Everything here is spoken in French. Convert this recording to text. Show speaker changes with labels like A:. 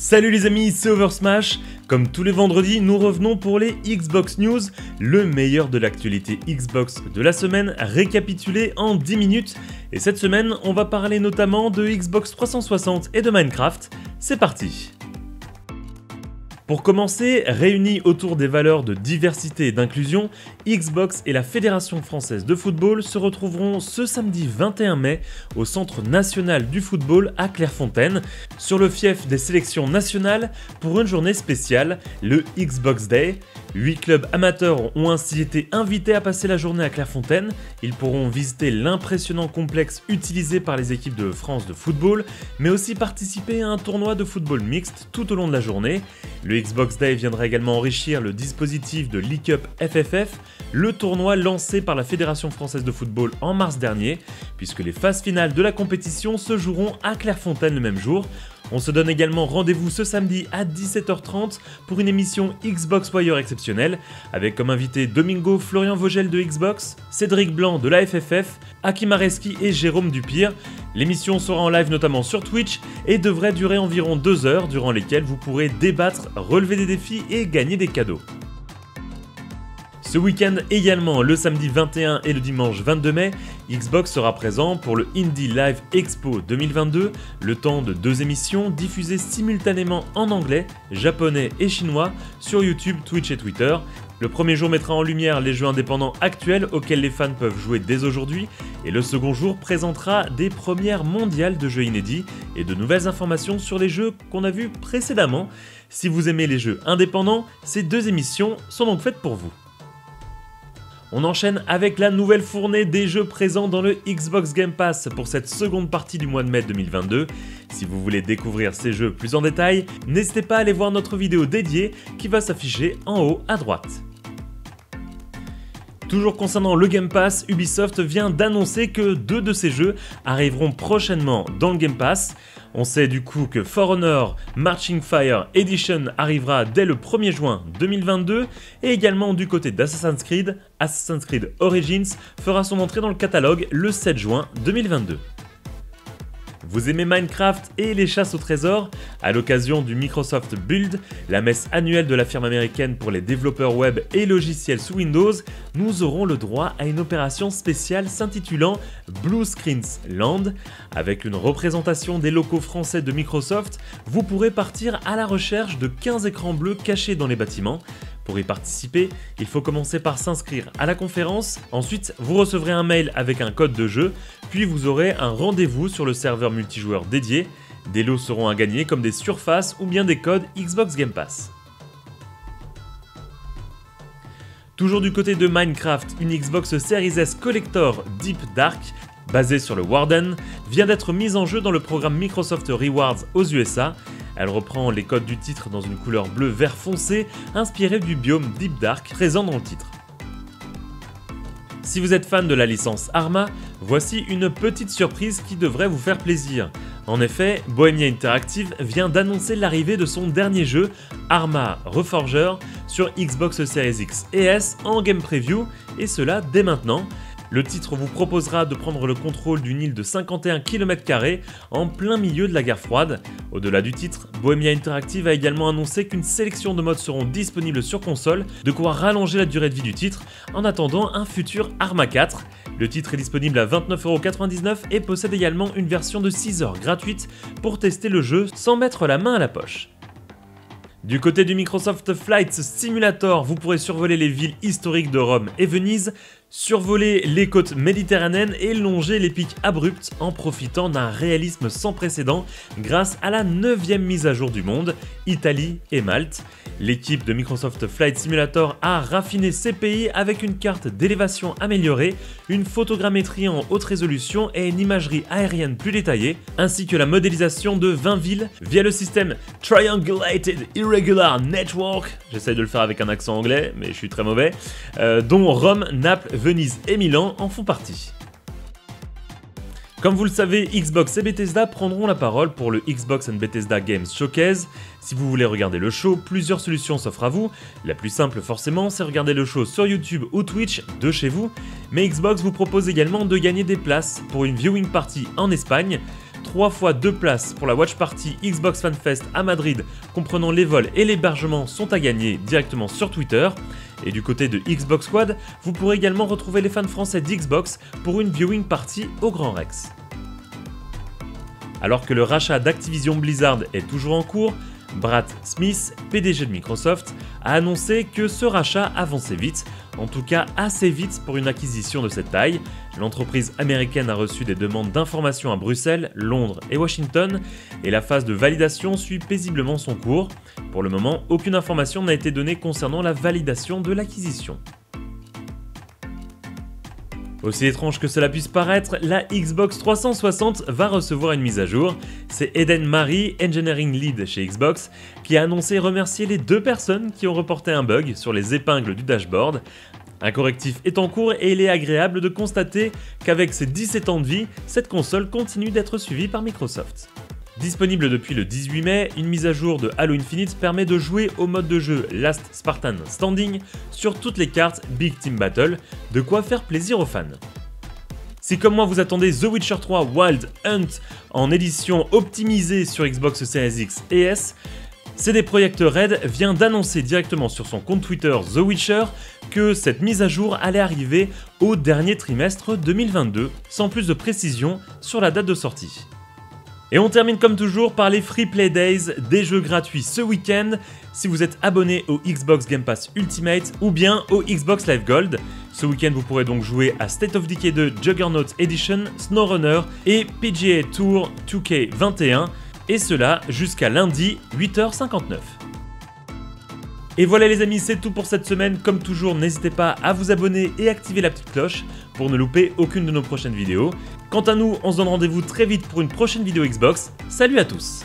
A: Salut les amis, c'est Oversmash. Comme tous les vendredis, nous revenons pour les Xbox News, le meilleur de l'actualité Xbox de la semaine, récapitulé en 10 minutes. Et cette semaine, on va parler notamment de Xbox 360 et de Minecraft. C'est parti! Pour commencer, réunis autour des valeurs de diversité et d'inclusion, Xbox et la Fédération française de football se retrouveront ce samedi 21 mai au Centre national du football à Clairefontaine, sur le fief des sélections nationales pour une journée spéciale, le Xbox Day. 8 clubs amateurs ont ainsi été invités à passer la journée à Clairefontaine. Ils pourront visiter l'impressionnant complexe utilisé par les équipes de France de football, mais aussi participer à un tournoi de football mixte tout au long de la journée. Le Xbox Day viendra également enrichir le dispositif de League Cup FFF, le tournoi lancé par la Fédération française de football en mars dernier, puisque les phases finales de la compétition se joueront à Clairefontaine le même jour. On se donne également rendez-vous ce samedi à 17h30 pour une émission Xbox Wire exceptionnelle, avec comme invité Domingo Florian Vogel de Xbox, Cédric Blanc de la FFF, Hakim Areski et Jérôme Dupire. L'émission sera en live notamment sur Twitch et devrait durer environ 2 heures, durant lesquelles vous pourrez débattre, relever des défis et gagner des cadeaux. Ce week-end également, le samedi 21 et le dimanche 22 mai, Xbox sera présent pour le Indie Live Expo 2022, le temps de 2 émissions diffusées simultanément en anglais, japonais et chinois sur YouTube, Twitch et Twitter. Le premier jour mettra en lumière les jeux indépendants actuels auxquels les fans peuvent jouer dès aujourd'hui, et le second jour présentera des premières mondiales de jeux inédits et de nouvelles informations sur les jeux qu'on a vus précédemment. Si vous aimez les jeux indépendants, ces 2 émissions sont donc faites pour vous. On enchaîne avec la nouvelle fournée des jeux présents dans le Xbox Game Pass pour cette seconde partie du mois de mai 2022. Si vous voulez découvrir ces jeux plus en détail, n'hésitez pas à aller voir notre vidéo dédiée qui va s'afficher en haut à droite. Toujours concernant le Game Pass, Ubisoft vient d'annoncer que 2 de ces jeux arriveront prochainement dans le Game Pass. On sait du coup que For Honor Marching Fire Edition arrivera dès le 1er juin 2022 et également du côté d'Assassin's Creed, Assassin's Creed Origins fera son entrée dans le catalogue le 7 juin 2022. Vous aimez Minecraft et les chasses au trésor? À l'occasion du Microsoft Build, la messe annuelle de la firme américaine pour les développeurs web et logiciels sous Windows, nous aurons le droit à une opération spéciale s'intitulant Blue Screens Land. Avec une représentation des locaux français de Microsoft, vous pourrez partir à la recherche de 15 écrans bleus cachés dans les bâtiments. Pour y participer, il faut commencer par s'inscrire à la conférence, ensuite vous recevrez un mail avec un code de jeu, puis vous aurez un rendez-vous sur le serveur multijoueur dédié. Des lots seront à gagner comme des surfaces ou bien des codes Xbox Game Pass. Toujours du côté de Minecraft, une Xbox Series S Collector Deep Dark, basée sur le Warden, vient d'être mise en jeu dans le programme Microsoft Rewards aux USA. Elle reprend les codes du titre dans une couleur bleu vert foncé, inspirée du biome Deep Dark présent dans le titre. Si vous êtes fan de la licence Arma, voici une petite surprise qui devrait vous faire plaisir. En effet, Bohemia Interactive vient d'annoncer l'arrivée de son dernier jeu, Arma Reforger, sur Xbox Series X et S en game preview, et cela dès maintenant. Le titre vous proposera de prendre le contrôle d'une île de 51 km² en plein milieu de la guerre froide. Au-delà du titre, Bohemia Interactive a également annoncé qu'une sélection de modes seront disponibles sur console, de quoi rallonger la durée de vie du titre en attendant un futur Arma 4. Le titre est disponible à 29,99€ et possède également une version de 6 heures gratuite pour tester le jeu sans mettre la main à la poche. Du côté du Microsoft Flight Simulator, vous pourrez survoler les villes historiques de Rome et Venise, survoler les côtes méditerranéennes et longer les pics abrupts en profitant d'un réalisme sans précédent grâce à la 9e mise à jour du monde, Italie et Malte. L'équipe de Microsoft Flight Simulator a raffiné ses pays avec une carte d'élévation améliorée, une photogrammétrie en haute résolution et une imagerie aérienne plus détaillée, ainsi que la modélisation de 20 villes via le système Triangulated Irregular Network, j'essaye de le faire avec un accent anglais mais je suis très mauvais, dont Rome, Naples, Venise et Milan en font partie. Comme vous le savez, Xbox et Bethesda prendront la parole pour le Xbox and Bethesda Games Showcase. Si vous voulez regarder le show, plusieurs solutions s'offrent à vous. La plus simple forcément, c'est regarder le show sur YouTube ou Twitch de chez vous. Mais Xbox vous propose également de gagner des places pour une viewing party en Espagne. 3 fois 2 places pour la Watch Party Xbox Fan Fest à Madrid, comprenant les vols et l'hébergement, sont à gagner directement sur Twitter. Et du côté de Xbox Squad, vous pourrez également retrouver les fans français d'Xbox pour une viewing party au Grand Rex. Alors que le rachat d'Activision Blizzard est toujours en cours, Brad Smith, PDG de Microsoft, a annoncé que ce rachat avançait vite, en tout cas assez vite pour une acquisition de cette taille. L'entreprise américaine a reçu des demandes d'informations à Bruxelles, Londres et Washington, et la phase de validation suit paisiblement son cours. Pour le moment, aucune information n'a été donnée concernant la validation de l'acquisition. Aussi étrange que cela puisse paraître, la Xbox 360 va recevoir une mise à jour. C'est Eden Marie, Engineering Lead chez Xbox, qui a annoncé remercier les 2 personnes qui ont reporté un bug sur les épingles du dashboard. Un correctif est en cours et il est agréable de constater qu'avec ses 17 ans de vie, cette console continue d'être suivie par Microsoft. Disponible depuis le 18 mai, une mise à jour de Halo Infinite permet de jouer au mode de jeu Last Spartan Standing sur toutes les cartes Big Team Battle, de quoi faire plaisir aux fans. Si comme moi vous attendez The Witcher 3 Wild Hunt en édition optimisée sur Xbox Series X et S, CD Projekt Red vient d'annoncer directement sur son compte Twitter The Witcher que cette mise à jour allait arriver au dernier trimestre 2022, sans plus de précision sur la date de sortie. Et on termine comme toujours par les Free Play Days, des jeux gratuits ce week-end si vous êtes abonné au Xbox Game Pass Ultimate ou bien au Xbox Live Gold. Ce week-end vous pourrez donc jouer à State of Decay 2 Juggernaut Edition, SnowRunner et PGA Tour 2K21, et cela jusqu'à lundi 8h59. Et voilà les amis, c'est tout pour cette semaine. Comme toujours, n'hésitez pas à vous abonner et activer la petite cloche pour ne louper aucune de nos prochaines vidéos. Quant à nous, on se donne rendez-vous très vite pour une prochaine vidéo Xbox. Salut à tous!